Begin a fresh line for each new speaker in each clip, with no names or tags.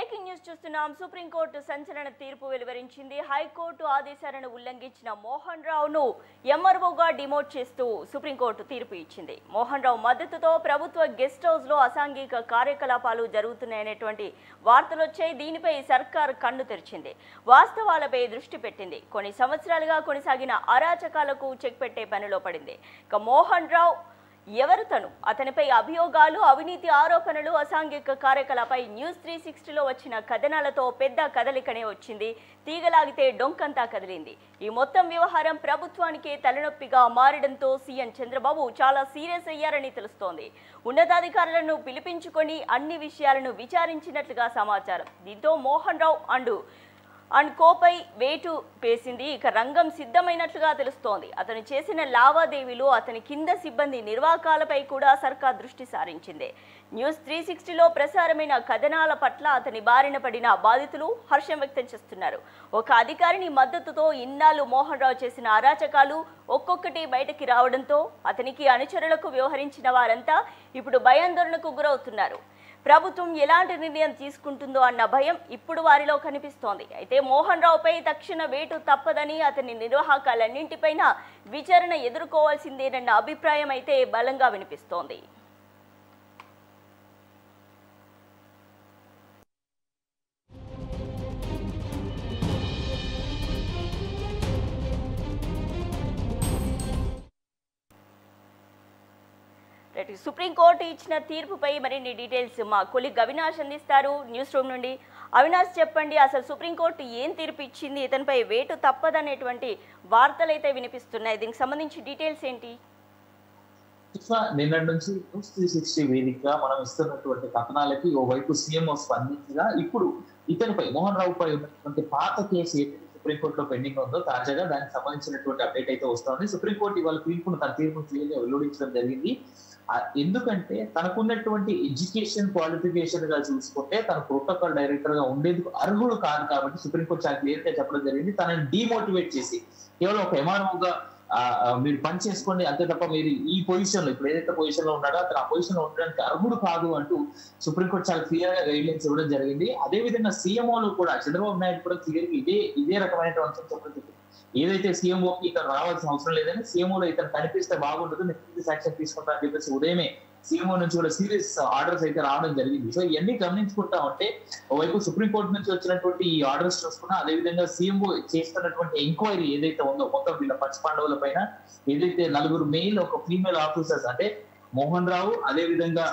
Breaking news చూస్తున్నాం. Supreme court సంచలన తీర్పు వెలువరించింది. హైకోర్టు ఆదేశాలను ఉల్లంఘించిన మోహన్ రావును ఎంఆర్ఓగా డిమోట్ చేస్తూ సుప్రీంకోర్టు తీర్పు ఇచ్చింది. మోహన్ రావు మద్దతుతో ప్రభుత్వ గెస్ట్ హౌస్ లో అసాంఘిక కార్యకలాపాలు జరుగుతున్నాయనేటువంటి వార్తలు వచ్చాయి. దీనిపై సర్కార్ కన్ను తెరిచింది, వాస్తవాలపై దృష్టి పెట్టింది. కొన్ని సంవత్సరాలుగా కొనసాగిన అరాచకాలకు చెక్ పెట్టే పనిలో పడింది. ఇక మోహన్ రావు ఎవరు తను, అతనిపై అభియోగాలు, అవినీతి ఆరోపణలు, అసాంఘిక కార్యకలాపై న్యూస్ 360లో వచ్చిన కథనాలతో పెద్ద కదలికనే వచ్చింది. తీగలాగితే డొంకంతా కదిలింది. ఈ మొత్తం వ్యవహారం ప్రభుత్వానికే తలనొప్పిగా మారడంతో సీఎం చంద్రబాబు చాలా సీరియస్ అయ్యారని తెలుస్తోంది. ఉన్నతాధికారులను పిలిపించుకొని అన్ని విషయాలను విచారించినట్లుగా సమాచారం. దీంతో మోహన్ రావు అండ్ కోపై వేటు వేసింది. ఇక రంగం సిద్ధమైనట్లుగా తెలుస్తోంది. అతను చేసిన లావాదేవీలు, అతని కింద సిబ్బంది నిర్వాకాలపై కూడా సర్కార్ దృష్టి సారించింది. న్యూస్ 360లో ప్రసారమైన కథనాల పట్ల అతని బారిన పడిన బాధితులు హర్షం వ్యక్తం చేస్తున్నారు. ఒక అధికారిని మద్దతుతో ఇన్నాళ్ళు మోహన్ రావు చేసిన అరాచకాలు ఒక్కొక్కటి బయటకి రావడంతో అతనికి అనుచరులకు వ్యవహరించిన వారంతా ఇప్పుడు భయాందోళనకు గురవుతున్నారు. ప్రభుత్వం ఎలాంటి నిర్ణయం తీసుకుంటుందో అన్న భయం ఇప్పుడు వారిలో కనిపిస్తోంది. అయితే మోహన్ రావుపై తక్షణ వేటు తప్పదని, అతని నిర్వాహకాలన్నింటిపైన విచారణ ఎదుర్కోవాల్సిందేనన్న అభిప్రాయం అయితే బలంగా వినిపిస్తోంది. సుప్రీంకోర్టు ఇచ్చిన తీర్పుపై మరిన్ని డీటెయిల్స్ మా కొలీగ్ అవినాష్ అందిస్తారు న్యూస్ రూమ్ నుండి. అవినాష్, చెప్పండి, అసలు సుప్రీంకోర్టు ఏం తీర్పు ఇచ్చింది? ఇతనిపై వేటు తప్పదనేటువంటి వార్తలు అయితే వినిపిస్తున్నాయి. దీనికి సంబంధించి డీటెయిల్స్ ఏంటి?
నిన్న నుంచి న్యూస్ 360 వేదికగా మనం ఇస్తున్నటువంటి కథనాలకి ఓవైపు సీఎం స్పందించగా ఇప్పుడు ఇతనిపై మోహన్ రావుపై ఉన్నటువంటి పాత కేసు ఏదైతే సుప్రీంకోర్టులో పెండింగ్ ఉందో తాజాగా దానికి సంబంధించినటువంటి అప్డేట్ అయితే వస్తుంది. సుప్రీంకోర్టు ఇవాళ తన తీర్పును క్లియర్గా వెల్లడించడం జరిగింది. ఎందుకంటే తనకున్నటువంటి ఎడ్యుకేషన్ క్వాలిఫికేషన్ గా చూసుకుంటే తన ప్రోటోకాల్ డైరెక్టర్ గా ఉండేందుకు అర్హుడు కాదు కాబట్టి సుప్రీంకోర్టు చాలా క్లియర్ గా చెప్పడం జరిగింది. తనని డిమోటివేట్ చేసి కేవలం ఒక ఎంఆర్ఓగా మీరు పని చేసుకోండి అంతే తప్ప మీరు ఈ పొజిషన్ లో ఇప్పుడు ఏదైతే పొజిషన్ లో ఉన్నాడో అతను ఆ పొజిషన్ లో ఉండడానికి అర్హుడు కాదు అంటూ సుప్రీంకోర్టు చాలా క్లియర్ గా గైడ్ లైన్స్ ఇవ్వడం జరిగింది. అదేవిధంగా సీఎంఓలు కూడా చంద్రబాబు నాయుడు కూడా క్లియర్ గా ఇదే రకమైనటువంటి అంశం చెప్పడం జరిగింది. ఏదైతే సీఎంఓకి ఇతను రావాల్సిన అవసరం లేదని, సీఎంఓలో ఇతను కనిపిస్తే బాగుంటుంది, నేను యాక్షన్ తీసుకుంటా అని చెప్పేసి ఉదయమే సీఎంఓ నుంచి కూడా సీరియస్ ఆర్డర్స్ అయితే రావడం జరిగింది. సో ఇవన్నీ గమనించుకుంటా ఉంటే ఓవైపు సుప్రీంకోర్టు నుంచి వచ్చినటువంటి ఈ ఆర్డర్స్ చూసుకున్నా, అదేవిధంగా సీఎంఓ చేస్తున్నటువంటి ఎంక్వైరీ ఏదైతే ఉందో మొత్తం వీళ్ళ పచ్చి పాండవుల పైన ఏదైతే 4 మెయిల్ ఒక ఫీమేల్ ఆఫీసర్స్ అంటే మోహన్ రావు, అదేవిధంగా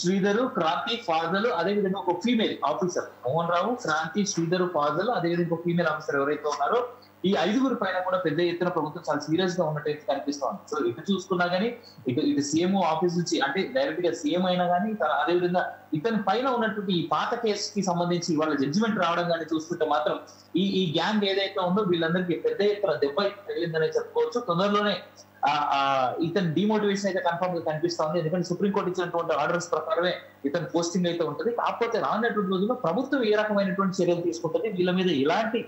శ్రీధరు, క్రాంతి, ఫాజలు, అదేవిధంగా ఒక ఫీమేల్ ఆఫీసర్, మోహన్ రావు, క్రాంతి, శ్రీధరు, ఫాజలు, అదేవిధంగా ఒక ఫీమేల్ ఆఫీసర్ ఎవరైతే ఉన్నారో ఈ 5 పైన కూడా పెద్ద ఎత్తున ప్రభుత్వం చాలా సీరియస్ గా ఉన్నట్టయితే కనిపిస్తోంది. సో ఇటు చూసుకున్నా గానీ ఇటు సీఎంఓ ఆఫీస్ నుంచి అంటే డైరెక్ట్ గా సీఎం అయినా కానీ అదేవిధంగా ఇతని పైన ఉన్నటువంటి ఈ పాత కేసుకి సంబంధించి వాళ్ళ జడ్జిమెంట్ రావడం కానీ చూసుకుంటే మాత్రం ఈ గ్యాంగ్ ఏదైతే ఉందో వీళ్ళందరికీ పెద్ద ఎత్తున దెబ్బ తగిలిందనే చెప్పుకోవచ్చు. తొందరలోనే ఇతని డిమోటివేషన్ అయితే కన్ఫర్మ్ గా కనిపిస్తోంది. ఎందుకంటే సుప్రీంకోర్టు ఇచ్చినటువంటి ఆర్డర్స్ ప్రకారమే ఇతని పోస్టింగ్ అయితే ఉంటుంది. కాకపోతే రానున్నటువంటి రోజుల్లో ప్రభుత్వం ఏ రకమైనటువంటి చర్యలు తీసుకుంటుంది, వీళ్ళ మీద ఎలాంటి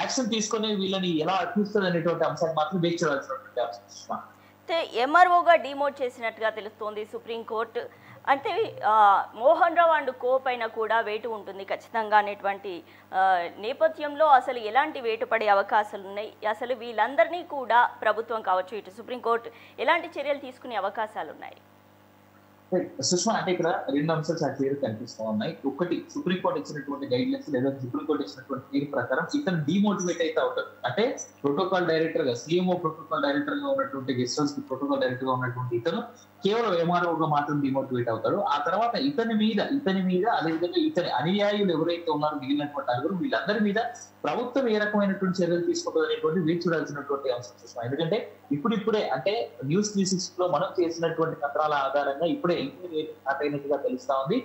యాక్షన్ తీసుకుని వీళ్ళని ఎలా అర్పిస్తుంది అనేటువంటి అంశాన్ని మాత్రం వేచి చూడాల్సినటువంటి అవసరం.
అయితే ఎంఆర్ఓగా డిమోట్ చేసినట్టుగా తెలుస్తోంది సుప్రీంకోర్టు. అంటే మోహన్ రావు అండ్ కో పైన కూడా వేటు ఉంటుంది ఖచ్చితంగా అనేటువంటి నేపథ్యంలో అసలు ఎలాంటి వేటు పడే అవకాశాలు ఉన్నాయి? అసలు వీళ్ళందరినీ కూడా ప్రభుత్వం కావచ్చు, ఇటు సుప్రీంకోర్టు ఎలాంటి చర్యలు తీసుకునే అవకాశాలు ఉన్నాయి?
సుష్మా, అంటే ఇక్కడ 2 అంశాలు చాలా క్లియర్ కనిపిస్తూ ఉన్నాయి. ఒకటి, సుప్రీంకోర్టు ఇచ్చినటువంటి గైడ్ లైన్స్ లేదా సుప్రీంకోర్టు ఇచ్చినటువంటి తీర్పు ప్రకారం ఇతను డిమోటివేట్ అయితే అవుతాడు. అంటే ప్రోటోకాల్ డైరెక్టర్ గా సీఎంఓ ప్రోటోకాల్ డైరెక్టర్ గా ఉన్నటువంటి గెస్ట్ హౌస్ ప్రోటోకాల్ డైరెక్టర్ గా ఉన్నటువంటి ఇతను కేవలం ఎంఆర్ఓగా మాత్రం డిమోటివేట్ అవుతాడు. ఆ తర్వాత ఇతని మీద అదేవిధంగా ఇతని అనుయాయులు ఎవరైతే ఉన్నారో మిగిలినటువంటి నలుగురు వీళ్ళందరి మీద ప్రభుత్వం ఏ రకమైనటువంటి చర్యలు తీసుకుంటుంది అనేటువంటి వేచి చూడాల్సినటువంటి అవసరం చూస్తాం. ఎందుకంటే ఇప్పుడిప్పుడే అంటే న్యూస్ 360లో మనం చేసినటువంటి పత్రాల ఆధారంగా ఇప్పుడే స్టార్ట్ అయినట్టుగా తెలుస్తా ఉంది.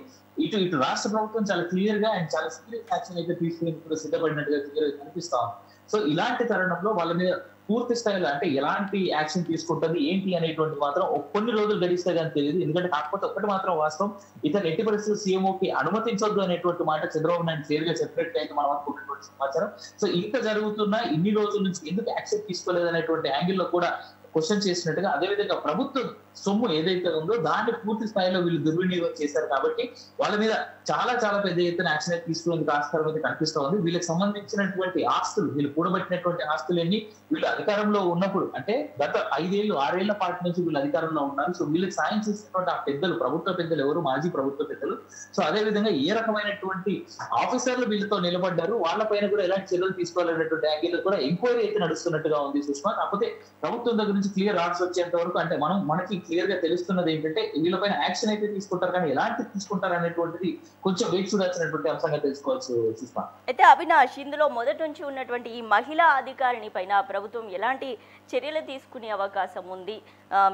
ఇటు రాష్ట్ర ప్రభుత్వం చాలా క్లియర్ గా అండ్ చాలా సీరియస్ యాక్షన్ అయితే తీసుకునేందుకు సిద్ధపడినట్టుగా క్లియర్ కనిపిస్తా ఉంది. సో ఇలాంటి తరుణంలో వాళ్ళ మీద పూర్తి స్థాయిలో అంటే ఎలాంటి యాక్షన్ తీసుకుంటుంది ఏంటి అనేటువంటి మాత్రం కొన్ని రోజులు గడిస్తే కానీ తెలియదు. ఎందుకంటే కాకపోతే ఒకటి మాత్రం వాస్తవం, ఇతను ఎట్టి పరిస్థితులు సీఎంఓకి అనుమతించొద్దు అనేటువంటి మాట చంద్రబాబు నాయుడు క్లియర్ గా చెప్పినట్టు అయితే మనం అనుకుంటున్నటువంటి సమాచారం. సో ఇంత జరుగుతున్నా ఇన్ని రోజుల నుంచి ఎందుకు యాక్షన్ తీసుకోలేదు అనేటువంటి యాంగిల్ లో కూడా క్వశ్చన్ చేసినట్టుగా, అదేవిధంగా ప్రభుత్వం సొమ్ము ఏదైతే ఉందో దాన్ని పూర్తి స్థాయిలో వీళ్ళు దుర్వినియోగం చేశారు కాబట్టి వాళ్ళ మీద చాలా చాలా పెద్ద ఎత్తున యాక్షన్ అయితే తీసుకునేందుకు ఆస్కారం అయితే కనిపిస్తా ఉంది. వీళ్ళకి సంబంధించినటువంటి ఆస్తులు, వీళ్ళు కూడబెట్టినటువంటి ఆస్తులన్నీ వీళ్ళు అధికారంలో ఉన్నప్పుడు, అంటే గత 5-6 ఏళ్ల పాటు నుంచి వీళ్ళు అధికారంలో ఉన్నారు. సో వీళ్ళకి సాయం చేసినటువంటి ఆ పెద్దలు, ప్రభుత్వ పెద్దలు ఎవరు, మాజీ ప్రభుత్వ పెద్దలు. సో అదే విధంగా ఏ రకమైనటువంటి ఆఫీసర్లు వీళ్ళతో నిలబడ్డారు, వాళ్ళపైన కూడా ఎలాంటి చర్యలు తీసుకోవాలనేటువంటి యాంగిల్ కూడా ఎంక్వైరీ అయితే నడుస్తున్నట్టుగా ఉంది సుష్మా. కాకపోతే ప్రభుత్వం దగ్గర నుంచి క్లియర్ ఆర్డర్స్ వచ్చేంత వరకు, అంటే మనకి క్లియర్ గా తెలుస్తున్నది ఏంటంటే వీళ్ళపైన యాక్షన్ అయితే తీసుకుంటారు, కానీ ఎలాంటి తీసుకుంటారు అనేటువంటిది కొంచెం వెయిట్ చూడాల్సినటువంటి అంశంగా తెలుసుకోవచ్చు సుష్మా.
అయితే అవినాష్, ఇందులో మొదటి నుంచి ఉన్నటువంటి ఈ మహిళా అధికారిని పైన ప్రభుత్వం ఎలాంటి చర్యలు తీసుకునే అవకాశం ఉంది?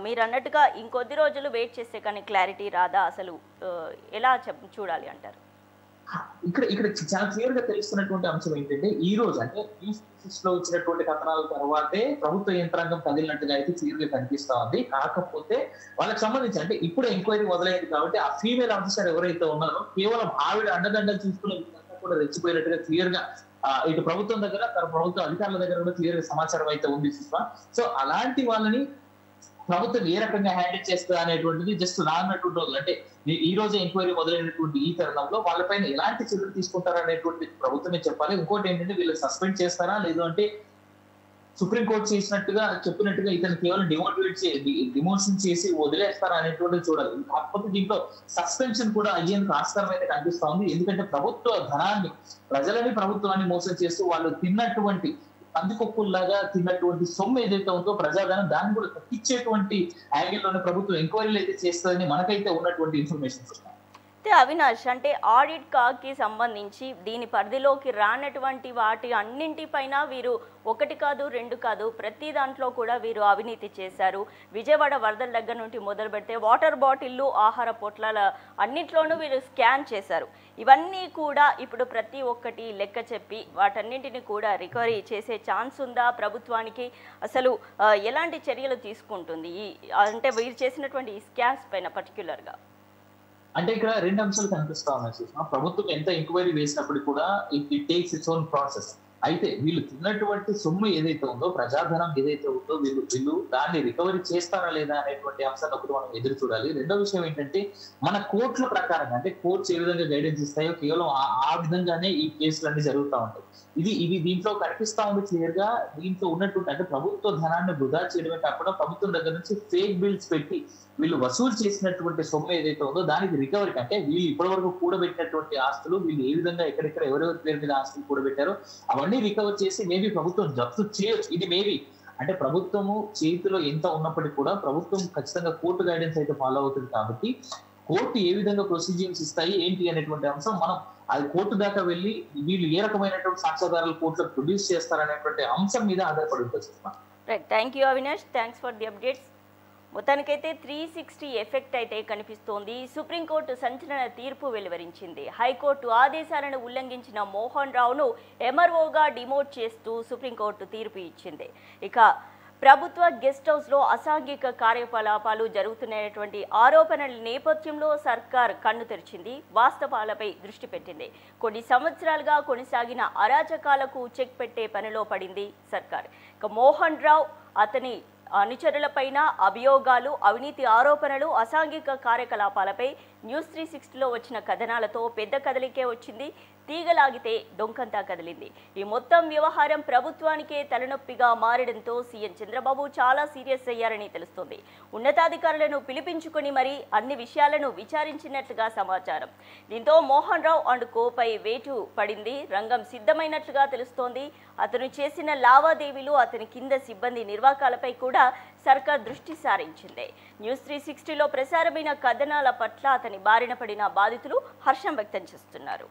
మీరు అన్నట్టుగా ఇంకొద్ది రోజులు వెయిట్ చేస్తే కానీ క్లారిటీ రాదా? అసలు ఎలా చూడాలి అంటారు?
ఇక్కడ చాలా క్లియర్ గా తెలుస్తున్నటువంటి అంశం ఏంటంటే, ఈ రోజు అంటే న్యూస్ లో వచ్చినటువంటి కథనాల తర్వాతే ప్రభుత్వ యంత్రాంగం కదిలినట్టుగా అయితే క్లియర్ గా కనిపిస్తా ఉంది. కాకపోతే వాళ్ళకి సంబంధించి అంటే ఇప్పుడు ఎంక్వైరీ మొదలైంది కాబట్టి ఆ ఫీమేల్ ఆఫీసర్ ఎవరైతే ఉన్నారో కేవలం ఆవిడ అండదండలు తీసుకునే విధంగా కూడా రెచ్చిపోయినట్టుగా క్లియర్ గా ఇటు ప్రభుత్వం దగ్గర, ప్రభుత్వ అధికారుల దగ్గర కూడా క్లియర్ గా సమాచారం అయితే ఉంది సుష్మా. సో అలాంటి వాళ్ళని ప్రభుత్వం ఏ రకంగా హ్యాండిల్ చేస్తా అనేటువంటిది జస్ట్ రానటువంటి రోజులు, అంటే ఈ రోజు ఎంక్వైరీ మొదలైనటువంటి ఈ తరుణంలో వాళ్ళపైన ఎలాంటి చర్యలు తీసుకుంటారా అనేటువంటి ప్రభుత్వమే చెప్పాలి. ఇంకోటి ఏంటంటే వీళ్ళు సస్పెండ్ చేస్తారా, లేదు అంటే సుప్రీంకోర్టు చెప్పినట్టుగా ఇతను కేవలం డిమోషన్ చేసి వదిలేస్తారా అనేటువంటిది చూడాలి. కాకపోతే దీంట్లో సస్పెన్షన్ కూడా అయ్యేందుకు ఆస్కారం అయితే కనిపిస్తా ఉంది. ఎందుకంటే ప్రభుత్వ ధనాన్ని, ప్రజలని ప్రభుత్వాన్ని మోసం చేస్తూ వాళ్ళు తిన్నటువంటి పందికొక్కుల్లాగా తిన్నటువంటి సొమ్ము ఏదైతే ఉందో ప్రజాధనం, దాన్ని కూడా తప్పించేటువంటి యాంగిల్లోనే ప్రభుత్వం ఎంక్వైరీలు అయితే చేస్తుందని మనకైతే ఉన్నటువంటి ఇన్ఫర్మేషన్.
అయితే అవినాష్, అంటే ఆడిట్ కాకి సంబంధించి దీని పరిధిలోకి రానటువంటి వాటి అన్నింటిపైన వీరు ఒకటి కాదు, రెండు కాదు, ప్రతి దాంట్లో కూడా వీరు అవినీతి చేశారు. విజయవాడ వరదల దగ్గర నుండి మొదలు పెడితే వాటర్ బాటిల్లు, ఆహార పొట్లాల అన్నింటిలోనూ వీరు స్కాన్ చేశారు. ఇవన్నీ కూడా ఇప్పుడు ప్రతి ఒక్కటి లెక్క చెప్పి వాటన్నింటిని కూడా రికవరీ చేసే ఛాన్స్ ఉందా ప్రభుత్వానికి? అసలు ఎలాంటి చర్యలు తీసుకుంటుంది అంటే వీరు చేసినటువంటి ఈ స్కామ్స్ పైన పర్టిక్యులర్గా?
అంటే ఇక్కడ రెండు అంశాలు కనిపిస్తా ఉన్నాయి సుష్మా. ప్రభుత్వం ఎంత ఎంక్వైరీ వేసినప్పుడు కూడా it takes its own process. అయితే వీళ్ళు తిన్నటువంటి సొమ్ము ఏదైతే ఉందో, ప్రజాధనం ఏదైతే ఉందో, వీళ్ళు దాన్ని రికవరీ చేస్తారా లేదా అనేటువంటి అంశాన్ని ఒకటి మనం ఎదురు చూడాలి. రెండో విషయం ఏంటంటే, మన కోర్టుల ప్రకారంగా, అంటే కోర్ట్స్ ఏ విధంగా గైడెన్స్ ఇస్తాయో కేవలం ఆ విధంగానే ఈ కేసులన్నీ జరుగుతూ ఉంటాయి. ఇది దీంట్లో కనిపిస్తా ఉంది క్లియర్ గా. దీంట్లో ఉన్నటువంటి అంటే ప్రభుత్వ ధనాన్ని వృధా చేయడమే కాకుండా ప్రభుత్వం దగ్గర నుంచి ఫేక్ బిల్స్ పెట్టి వీళ్ళు వసూలు చేసినటువంటి సొమ్ము ఏదైతే ఉందో దానికి రికవరీ, అంటే వీళ్ళు ఇప్పటి వరకు కూడబెట్టినటువంటి ఆస్తులు, వీళ్ళు ఏ విధంగా ఎక్కడెక్కడ ఎవరెవరి పేరు మీద ఆస్తులు కూడబెట్టారో అవన్నీ రికవర్ చేసి మేబీ ప్రభుత్వం జప్తు చేయొచ్చు. ఇది మేబీ అంటే ప్రభుత్వము చేతిలో ఎంత ఉన్నప్పటికీ కూడా ప్రభుత్వం ఖచ్చితంగా కోర్టు గైడెన్స్ అయితే ఫాలో అవుతుంది కాబట్టి కోర్టు ఏ విధంగా ప్రొసీజింగ్స్ ఇస్తాయి ఏంటి అనేటువంటి అంశం మనం అది కోర్టు దాకా వెళ్ళి వీళ్ళు ఏ రకమైనటువంటి సాక్ష్యాధారాలు కోర్టులో ప్రొడ్యూస్ చేస్తారనేటువంటి అంశం మీద ఆధారపడి ఉంటుంది.
Right, thank you Avinash, thanks for the updates. మొత్తానికైతే 360 ఎఫెక్ట్ అయితే కనిపిస్తోంది. సుప్రీంకోర్టు సంచలన తీర్పు వెలువరించింది. హైకోర్టు ఆదేశాలను ఉల్లంఘించిన మోహన్ రావును ఎంఆర్ఓగా డిమోట్ చేస్తూ సుప్రీంకోర్టు తీర్పు ఇచ్చింది. ఇక ప్రభుత్వ గెస్ట్ హౌస్లో అసాంఘిక కార్యకలాపాలు జరుగుతున్నటువంటి ఆరోపణల నేపథ్యంలో సర్కార్ కన్ను తెరిచింది, వాస్తవాలపై దృష్టి పెట్టింది. కొన్ని సంవత్సరాలుగా కొనసాగిన అరాచకాలకు చెక్ పెట్టే పనిలో పడింది సర్కార్. ఇక మోహన్ రావు, అతని అనుచరులపైన అభియోగాలు, అవినీతి ఆరోపణలు, అసాంఘిక కార్యకలాపాలపై న్యూస్ 360లో వచ్చిన కథనాలతో పెద్ద కదలికే వచ్చింది. తీగలాగితే డొంకంతా కదిలింది. ఈ మొత్తం వ్యవహారం ప్రభుత్వానికే తలనొప్పిగా మారడంతో సీఎం చంద్రబాబు చాలా సీరియస్ అయ్యారని తెలుస్తోంది. ఉన్నతాధికారులను పిలిపించుకొని మరీ అన్ని విషయాలను విచారించినట్లుగా సమాచారం. దీంతో మోహన్ రావు అండ్ కోపై వేటు పడింది. రంగం సిద్ధమైనట్లుగా తెలుస్తోంది. అతను చేసిన లావాదేవీలు, అతని కింద సిబ్బంది నిర్వాకాలపై కూడా సర్కార్ దృష్టి సారించింది. న్యూస్ 360లో ప్రసారమైన కథనాల పట్ల అతని బారిన పడిన బాధితులు హర్షం వ్యక్తం చేస్తున్నారు.